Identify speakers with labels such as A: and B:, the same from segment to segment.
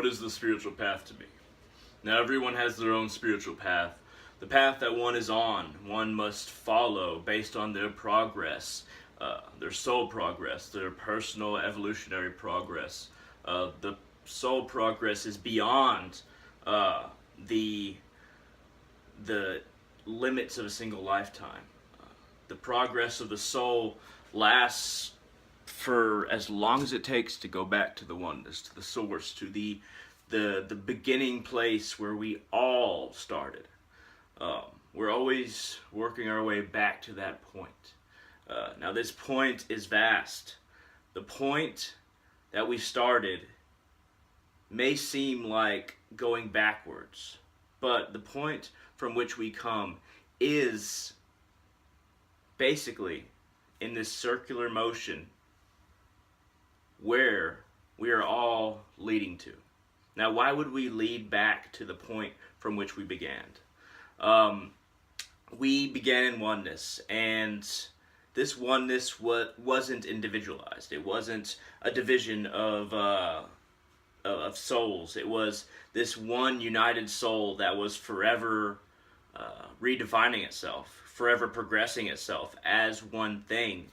A: what is the spiritual path to me? Now, everyone has their own spiritual path. The path that one is on, one must follow based on their progress, their soul progress, their personal evolutionary progress. The soul progress is beyond the limits of a single lifetime. The progress of the soul lasts for as long as it takes to go back to the oneness, to the source, to the beginning place where we all started. We're always working our way back to that point. Now this point is vast. The point that we started may seem like going backwards, but the point from which we come is basically in this circular motion where we are all leading to. Now, why would we lead back to the point from which we began? We began in oneness, and this oneness wasn't individualized. It wasn't a division of souls. It was this one united soul that was forever redefining itself, forever progressing itself as one thing.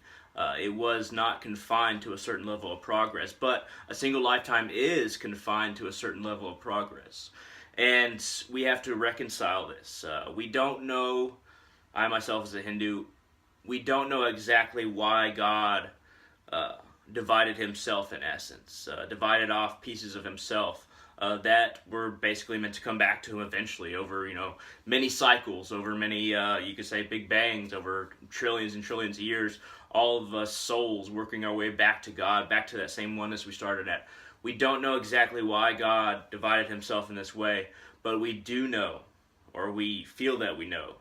A: It was not confined to a certain level of progress, but a single lifetime is confined to a certain level of progress. And we have to reconcile this. We don't know, I myself as a Hindu, we don't know exactly why God divided himself in essence, divided off pieces of himself that were basically meant to come back to him eventually over, many cycles, over many, you could say, big bangs, over trillions and trillions of years, all of us souls working our way back to God, back to that same oneness we started at. We don't know exactly why God divided himself in this way, but we do know, or we feel that we know,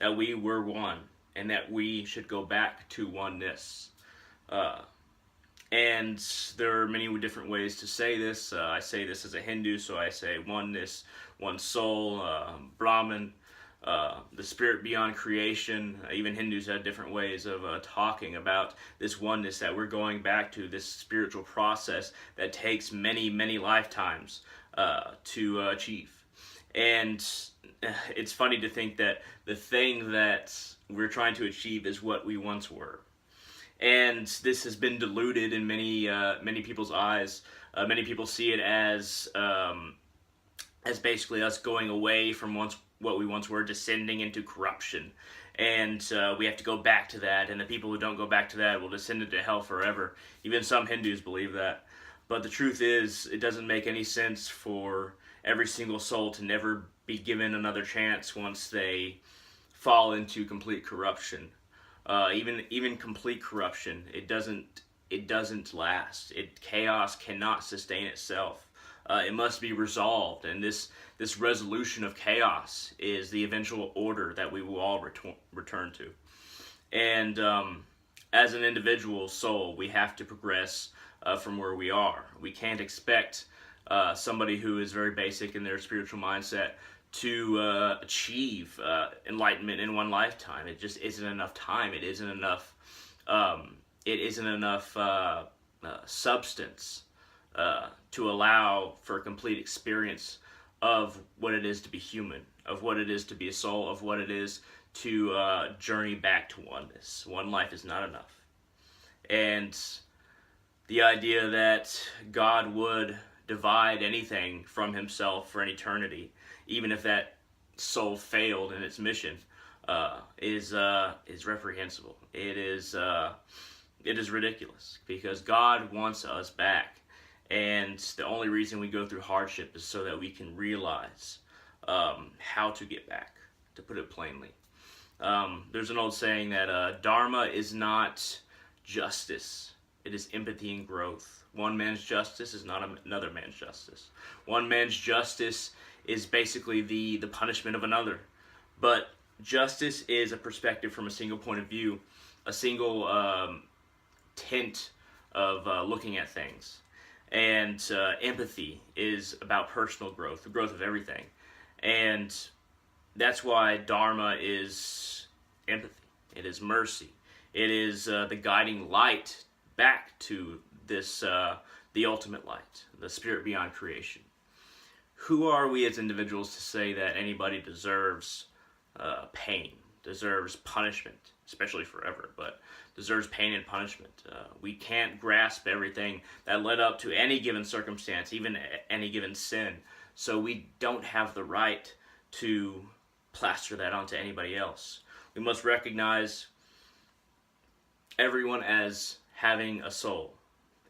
A: that we were one, and that we should go back to oneness. And there are many different ways to say this. I say this as a Hindu, so I say oneness, one soul, Brahman, the spirit beyond creation. Even Hindus have different ways of talking about this oneness that we're going back to, this spiritual process that takes many, many lifetimes to achieve. And it's funny to think that the thing that we're trying to achieve is what we once were. And this has been diluted in many people's eyes. Many people see it as basically us going away from what we once were, descending into corruption. And we have to go back to that, and the people who don't go back to that will descend into hell forever. Even some Hindus believe that. But the truth is, it doesn't make any sense for every single soul to never be given another chance once they fall into complete corruption. Even complete corruption, it doesn't last. Chaos cannot sustain itself. It must be resolved, and this resolution of chaos is the eventual order that we will all return to. And as an individual soul, we have to progress from where we are. We can't expect somebody who is very basic in their spiritual mindset to achieve enlightenment in one lifetime. It just isn't enough time. It isn't enough. Substance to allow for complete experience of what it is to be human, of what it is to be a soul, of what it is to journey back to oneness. One life is not enough. And the idea that God would divide anything from himself for an eternity, even if that soul failed in its mission, is reprehensible. It is ridiculous, because God wants us back, and the only reason we go through hardship is so that we can realize how to get back, to put it plainly. There's an old saying that Dharma is not justice, it is empathy and growth. One man's justice is not another man's justice. One man's justice is basically the punishment of another. But justice is a perspective from a single point of view, a single tint of looking at things. And empathy is about personal growth, the growth of everything. And that's why Dharma is empathy. It is mercy. It is the guiding light back to this, the ultimate light, the spirit beyond creation. who are we as individuals to say that anybody deserves pain, deserves punishment, especially forever, but deserves pain and punishment? We can't grasp everything that led up to any given circumstance, even any given sin, so we don't have the right to plaster that onto anybody else. We must recognize everyone as having a soul.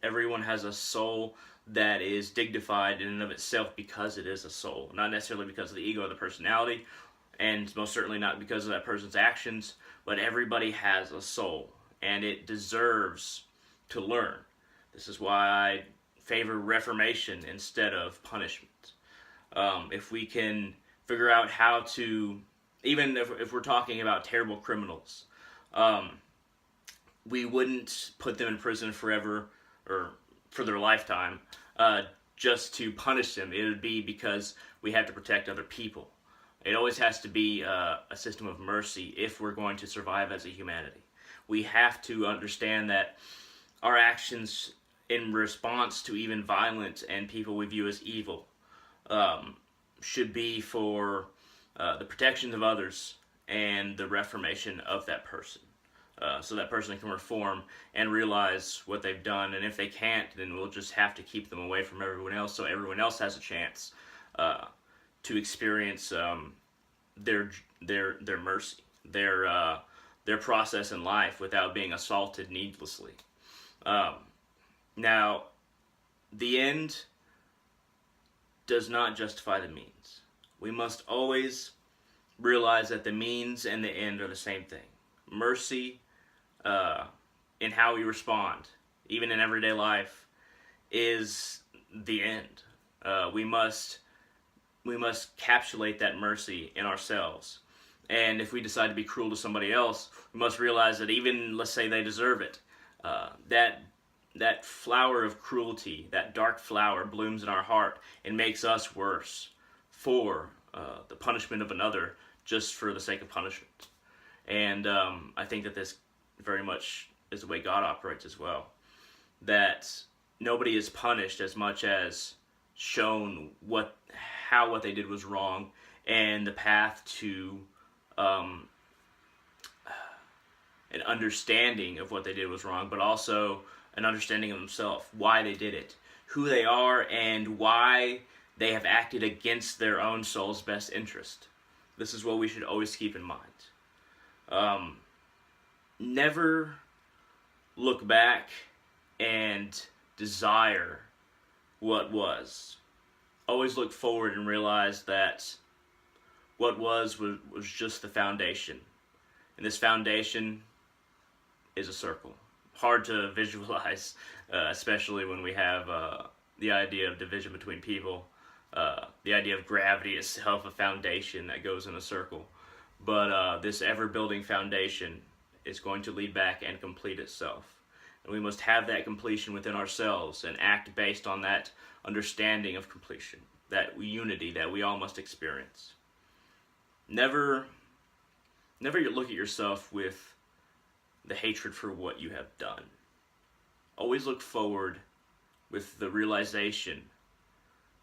A: Everyone has a soul that is dignified in and of itself because it is a soul, not necessarily because of the ego or the personality, and most certainly not because of that person's actions, but everybody has a soul, and it deserves to learn. This is why I favor reformation instead of punishment. If we can figure out how to, even if we're talking about terrible criminals, we wouldn't put them in prison forever or for their lifetime just to punish them. It would be because we have to protect other people. It always has to be a system of mercy if we're going to survive as a humanity. We have to understand that our actions in response to even violence and people we view as evil should be for the protection of others and the reformation of that person. So that person can reform and realize what they've done, and if they can't, then we'll just have to keep them away from everyone else so everyone else has a chance to experience their mercy, their process in life without being assaulted needlessly. Now, the end does not justify the means. We must always realize that the means and the end are the same thing. Mercy, in how we respond, even in everyday life, is the end. We must encapsulate that mercy in ourselves. And if we decide to be cruel to somebody else, we must realize that even, let's say they deserve it, that flower of cruelty, that dark flower, blooms in our heart and makes us worse for the punishment of another just for the sake of punishment. And I think that this very much is the way God operates as well. That nobody is punished as much as shown how what they did was wrong and the path to an understanding of what they did was wrong, but also an understanding of themselves, why they did it, who they are, and why they have acted against their own soul's best interest. This is what we should always keep in mind. Never look back and desire what was. Always look forward and realize that what was just the foundation. And this foundation is a circle. Hard to visualize, especially when we have the idea of division between people. The idea of gravity itself, a foundation that goes in a circle. But this ever-building foundation is going to lead back and complete itself. And we must have that completion within ourselves and act based on that understanding of completion, that unity that we all must experience. Never look at yourself with the hatred for what you have done. Always look forward with the realization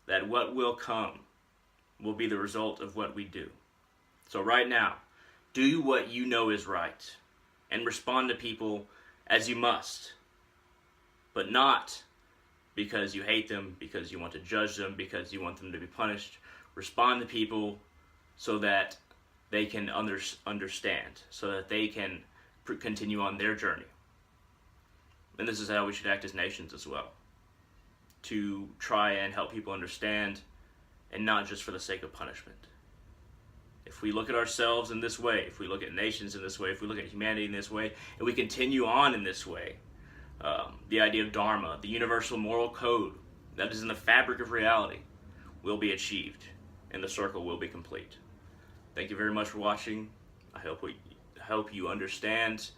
A: that what will come will be the result of what we do. So right now, do what you know is right and respond to people as you must, but not because you hate them, because you want to judge them, because you want them to be punished. Respond to people so that they can understand, so that they can continue on their journey. And this is how we should act as nations as well, to try and help people understand, and not just for the sake of punishment. If we look at ourselves in this way, if we look at nations in this way, if we look at humanity in this way, and we continue on in this way, the idea of Dharma, the universal moral code that is in the fabric of reality, will be achieved, and the circle will be complete. Thank you very much for watching. I hope you understand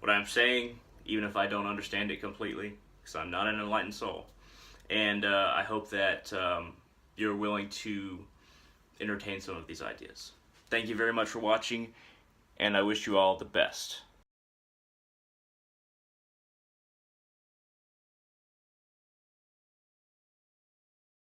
A: what I'm saying, even if I don't understand it completely, because I'm not an enlightened soul. And I hope that you're willing to entertain some of these ideas. Thank you very much for watching, and I wish you all the best.